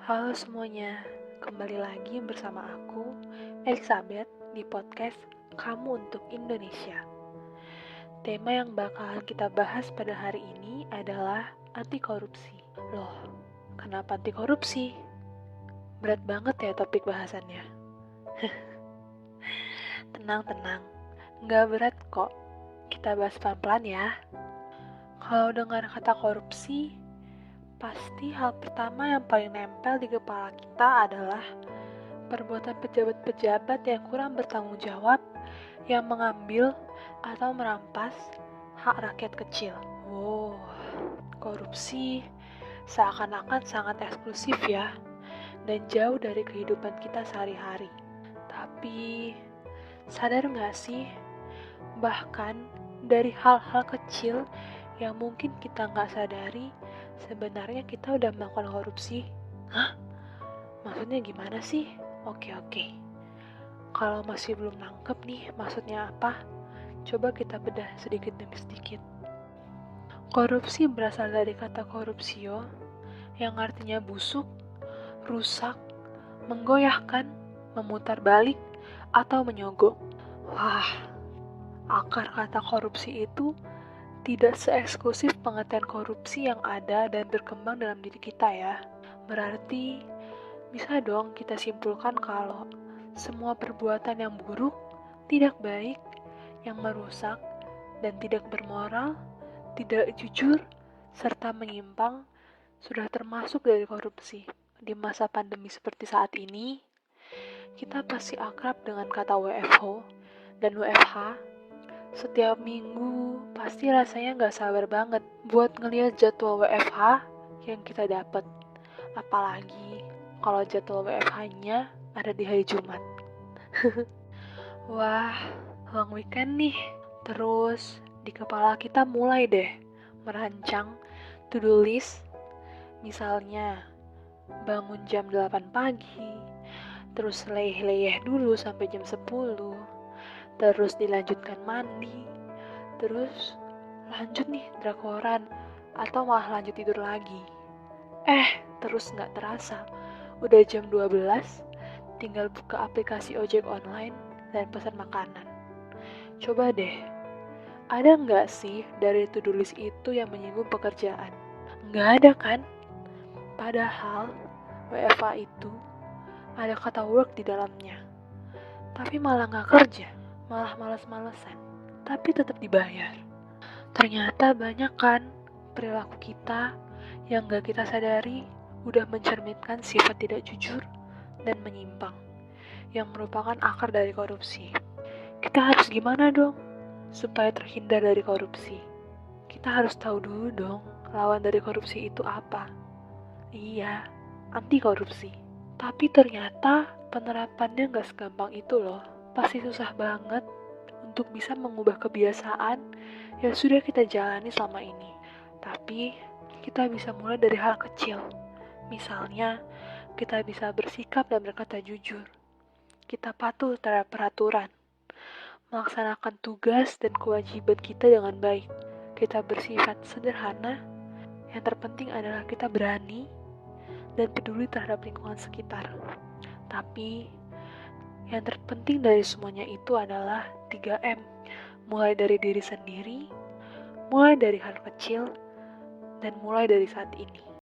Halo semuanya, kembali lagi bersama aku, Elizabeth, di podcast Kamu Untuk Indonesia. Tema yang bakalan kita bahas pada hari ini adalah anti korupsi. Loh, kenapa anti korupsi? Berat banget ya topik bahasannya. Tenang, nggak berat kok. Kita bahas pelan-pelan ya. Kalau dengar kata korupsi, pasti hal pertama yang paling nempel di kepala kita adalah perbuatan pejabat-pejabat yang kurang bertanggung jawab, yang mengambil atau merampas hak rakyat kecil. Wow, korupsi seakan-akan sangat eksklusif ya, dan jauh dari kehidupan kita sehari-hari. Tapi, sadar nggak sih, bahkan dari hal-hal kecil yang mungkin kita nggak sadari, sebenarnya kita udah melakukan korupsi. Hah? Maksudnya gimana sih? Oke. Kalau masih belum nangkep nih maksudnya apa, coba kita bedah sedikit demi sedikit. Korupsi berasal dari kata korupsio, yang artinya busuk, rusak, menggoyahkan, memutar balik, atau menyogok. Wah, akar kata korupsi itu tidak seeksklusif pengertian korupsi yang ada dan berkembang dalam diri kita ya. Berarti, bisa dong kita simpulkan kalau semua perbuatan yang buruk, tidak baik, yang merusak, dan tidak bermoral, tidak jujur, serta menyimpang, sudah termasuk dari korupsi. Di masa pandemi seperti saat ini, kita pasti akrab dengan kata WFH dan WFH. Setiap minggu pasti rasanya gak sabar banget buat ngeliat jadwal WFH yang kita dapat. Apalagi kalau jadwal WFH-nya ada di hari Jumat. Wah, long weekend nih. Terus di kepala kita mulai deh merancang to-do list. Misalnya bangun jam 8 pagi, terus leyeh-leyeh dulu sampai jam 10, terus dilanjutkan mandi, terus lanjut nih drakoran, atau malah lanjut tidur lagi. Terus gak terasa, udah jam 12, tinggal buka aplikasi ojek online dan pesan makanan. Coba deh, ada gak sih dari to-do list itu yang menyinggung pekerjaan? Gak ada kan? Padahal WFA itu ada kata work di dalamnya. Tapi malah gak kerja, malah malas-malesan, tapi tetap dibayar. Ternyata banyak kan perilaku kita yang gak kita sadari udah mencerminkan sifat tidak jujur dan menyimpang, yang merupakan akar dari korupsi. Kita harus gimana dong supaya terhindar dari korupsi? Kita harus tahu dulu dong lawan dari korupsi itu apa. Iya, anti korupsi. Tapi ternyata penerapannya gak segampang itu loh. Pasti susah banget untuk bisa mengubah kebiasaan yang sudah kita jalani selama ini. Tapi kita bisa mulai dari hal kecil. Misalnya, kita bisa bersikap dan berkata jujur. Kita patuh terhadap peraturan. Melaksanakan tugas dan kewajiban kita dengan baik. Kita bersifat sederhana. Yang terpenting adalah kita berani dan peduli terhadap lingkungan sekitar. Tapi, yang terpenting dari semuanya itu adalah 3M. Mulai dari diri sendiri, mulai dari hal kecil, dan mulai dari saat ini.